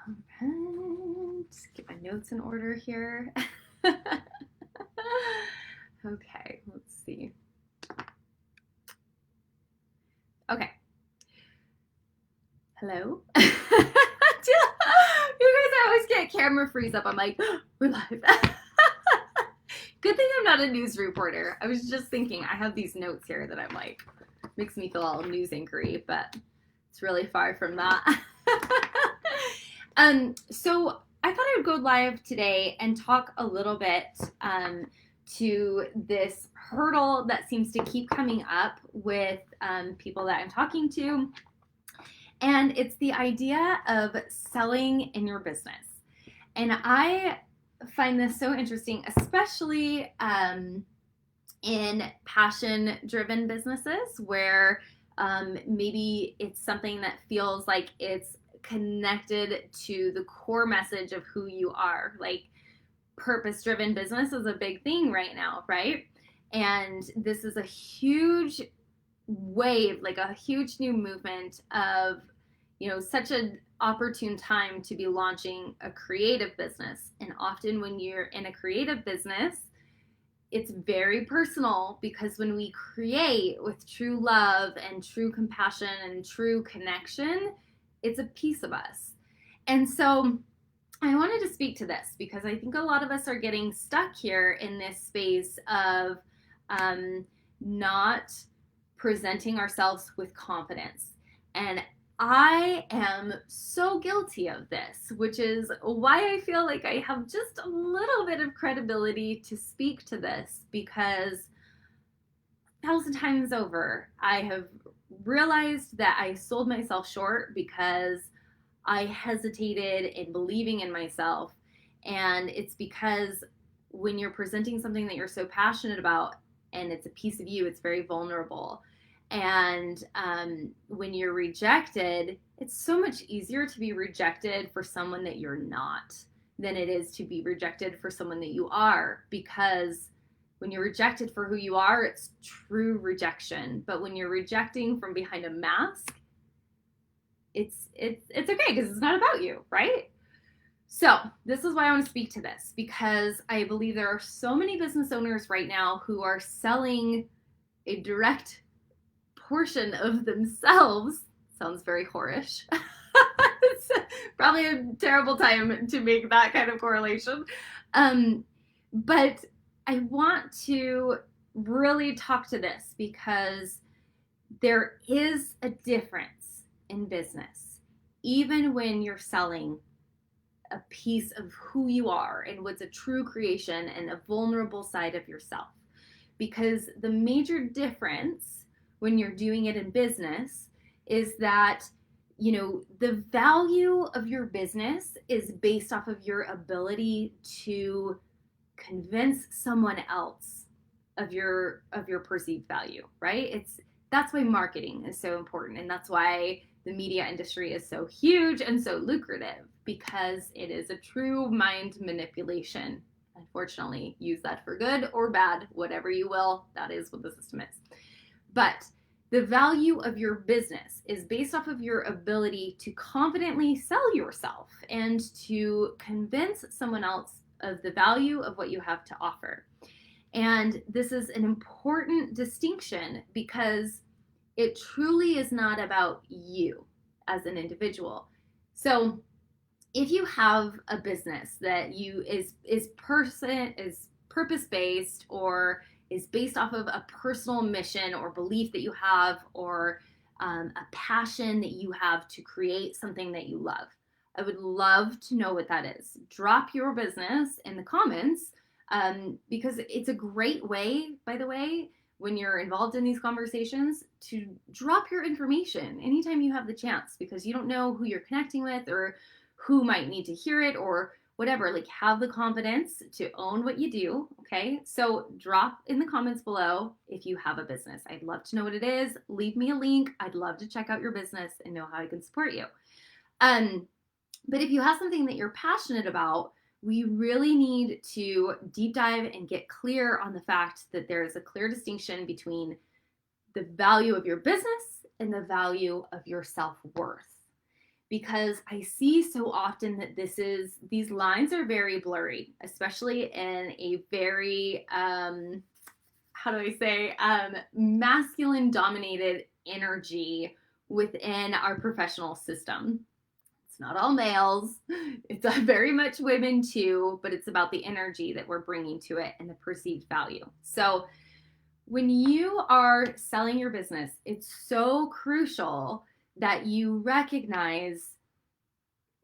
All right. Get my notes in order here. Okay, let's see. Okay. Hello? You guys always get camera freeze up. I'm like, we're live. Good thing I'm not a news reporter. I was just thinking, I have these notes here that I'm like, makes me feel all news inquiry, but it's really far from that. So I thought I would go live today and talk a little bit to this hurdle that seems to keep coming up with people that I'm talking to. And it's the idea of selling in your business. And I find this so interesting, especially in passion-driven businesses where maybe it's something that feels like it's connected to the core message of who you are. Like purpose-driven business is a big thing right now, right? And this is a huge wave, like a huge new movement of, such an opportune time to be launching a creative business. And often when you're in a creative business, it's very personal because when we create with true love and true compassion and true connection, it's a piece of us. And so I wanted to speak to this because I think a lot of us are getting stuck here in this space of not presenting ourselves with confidence. And I am so guilty of this, which is why I feel like I have just a little bit of credibility to speak to this, because 1,000 times over, I have realized that I sold myself short because I hesitated in believing in myself. And it's because when you're presenting something that you're so passionate about and it's a piece of you, it's very vulnerable. And when you're rejected, it's so much easier to be rejected for someone that you're not than it is to be rejected for someone that you are. Because when you're rejected for who you are, it's true rejection. But when you're rejecting from behind a mask, it's okay because it's not about you, right? So this is why I want to speak to this, because I believe there are so many business owners right now who are selling a direct portion of themselves. Sounds very whorish. It's probably a terrible time to make that kind of correlation. But I want to really talk to this because there is a difference in business, even when you're selling a piece of who you are and what's a true creation and a vulnerable side of yourself. Because the major difference when you're doing it in business is that, the value of your business is based off of your ability to convince someone else of your perceived value, right? That's why marketing is so important, and that's why the media industry is so huge and so lucrative, because it is a true mind manipulation. Unfortunately, use that for good or bad, whatever you will. That is what the system is. But the value of your business is based off of your ability to confidently sell yourself and to convince someone else of the value of what you have to offer. And this is an important distinction because it truly is not about you as an individual. So if you have a business that is purpose-based or is based off of a personal mission or belief that you have, or a passion that you have to create something that you love, I would love to know what that is. Drop your business in the comments, because it's a great way, by the way, when you're involved in these conversations, to drop your information anytime you have the chance, because you don't know who you're connecting with or who might need to hear it or whatever. Like, have the confidence to own what you do, okay? So drop in the comments below if you have a business. I'd love to know what it is. Leave me a link. I'd love to check out your business and know how I can support you. But if you have something that you're passionate about, we really need to deep dive and get clear on the fact that there is a clear distinction between the value of your business and the value of your self-worth. because I see so often that these lines are very blurry, especially in a very, how do I say, masculine dominated energy within our professional system. It's not all males, it's very much women too, but it's about the energy that we're bringing to it and the perceived value. So when you are selling your business, it's so crucial that you recognize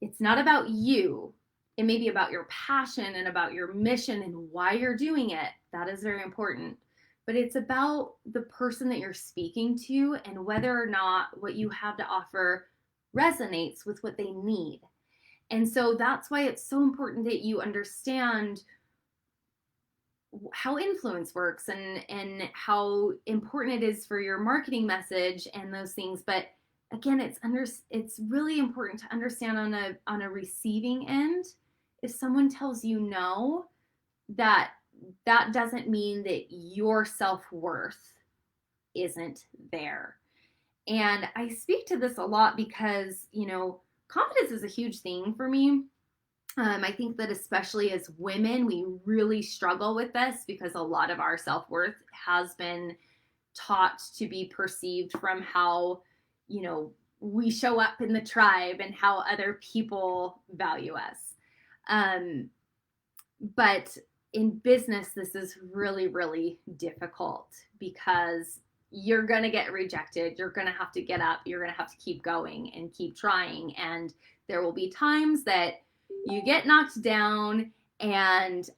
it's not about you. It may be about your passion and about your mission and why you're doing it. That is very important. But it's about the person that you're speaking to and whether or not what you have to offer resonates with what they need. And so that's why it's so important that you understand how influence works and how important it is for your marketing message and those things. But again, it's really important to understand on a receiving end, if someone tells you no, that doesn't mean that your self-worth isn't there. And I speak to this a lot because, confidence is a huge thing for me. I think that especially as women, we really struggle with this because a lot of our self-worth has been taught to be perceived from how, we show up in the tribe and how other people value us. But in business, this is really, really difficult because you're going to get rejected. You're going to have to get up. You're going to have to keep going and keep trying. And there will be times that you get knocked down and,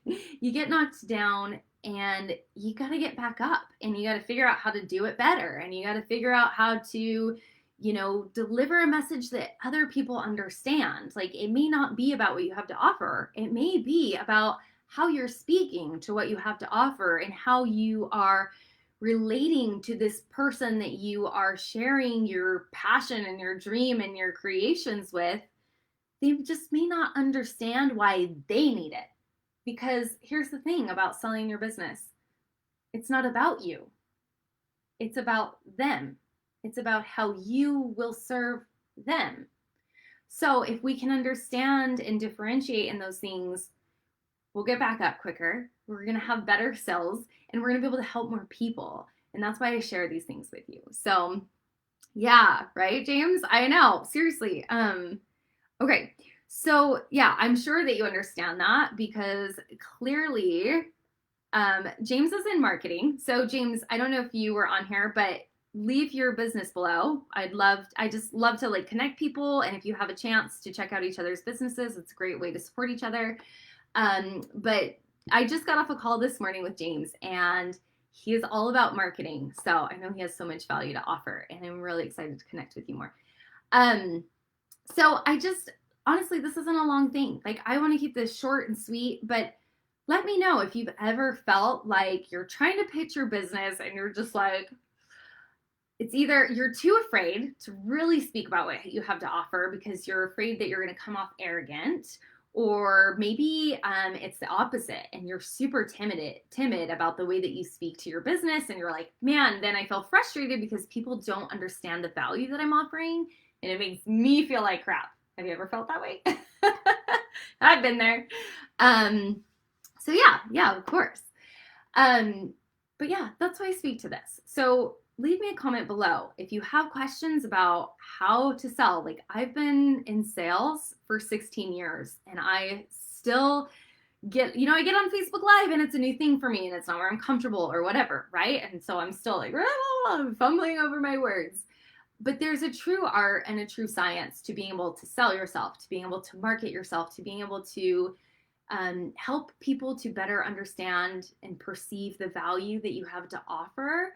you get knocked down and you got to get back up and you got to figure out how to do it better. And you got to figure out how to, deliver a message that other people understand. Like, it may not be about what you have to offer. It may be about how you're speaking to what you have to offer and how you are relating to this person that you are sharing your passion and your dream and your creations with. They just may not understand why they need it. Because here's the thing about selling your business. It's not about you. It's about them. It's about how you will serve them. So if we can understand and differentiate in those things, we'll get back up quicker. We're going to have better sales and we're going to be able to help more people. And that's why I share these things with you. So yeah, right, James? I know, seriously. Okay. So yeah, I'm sure that you understand that because clearly, James is in marketing. So James, I don't know if you were on here, but leave your business below. I just love to connect people. And if you have a chance to check out each other's businesses, it's a great way to support each other. But I just got off a call this morning with James and he is all about marketing. So I know he has so much value to offer and I'm really excited to connect with you more. So honestly, this isn't a long thing. I want to keep this short and sweet, but let me know if you've ever felt like you're trying to pitch your business and you're just it's either you're too afraid to really speak about what you have to offer because you're afraid that you're going to come off arrogant, or maybe it's the opposite and you're super timid about the way that you speak to your business and you're like, man, then I feel frustrated because people don't understand the value that I'm offering and it makes me feel like crap. Have you ever felt that way? I've been there. So yeah, of course. But yeah, that's why I speak to this. So leave me a comment below if you have questions about how to sell. I've been in sales for 16 years and I still I get on Facebook Live and it's a new thing for me and it's not where I'm comfortable or whatever, right? And so I'm still fumbling over my words. But there's a true art and a true science to being able to sell yourself, to being able to market yourself, to being able to help people to better understand and perceive the value that you have to offer.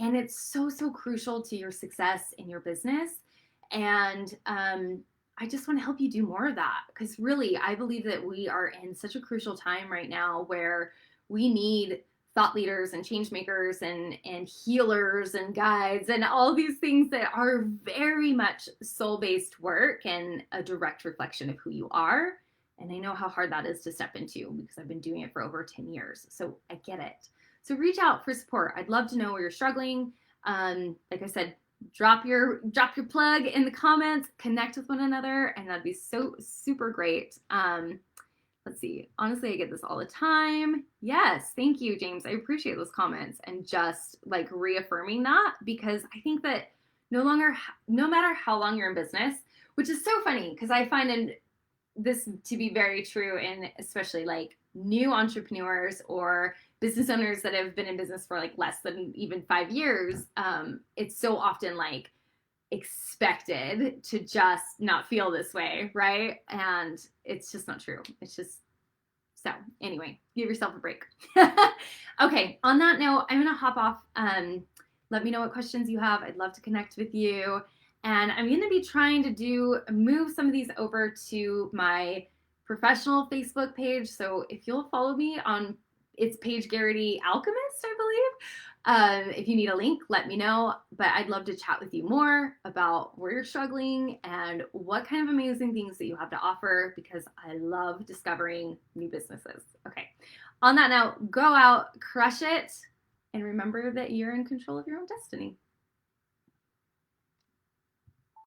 And it's so, so crucial to your success in your business. And I just want to help you do more of that because really, I believe that we are in such a crucial time right now where we need thought leaders and change makers and healers and guides and all these things that are very much soul-based work and a direct reflection of who you are. And I know how hard that is to step into because I've been doing it for over 10 years. So I get it. So reach out for support. I'd love to know where you're struggling. Like I said, drop your plug in the comments, connect with one another, and that'd be so super great. Let's see. Honestly, I get this all the time. Yes, thank you, James. I appreciate those comments and just like reaffirming that, because I think that no matter how long you're in business, which is so funny because I find this to be very true in especially like new entrepreneurs or business owners that have been in business for like less than even 5 years. It's so often like expected to just not feel this way, right? And it's just not true. It's just, so anyway, give yourself a break. Okay, on that note, I'm gonna hop off. Let me know what questions you have. I'd love to connect with you. And I'm gonna be trying to move some of these over to my professional Facebook page. So if you'll follow me on, it's Paige Garrity Alchemist, I believe. If you need a link, let me know. But I'd love to chat with you more about where you're struggling and what kind of amazing things that you have to offer, because I love discovering new businesses. Okay, on that note, go out, crush it, and remember that you're in control of your own destiny.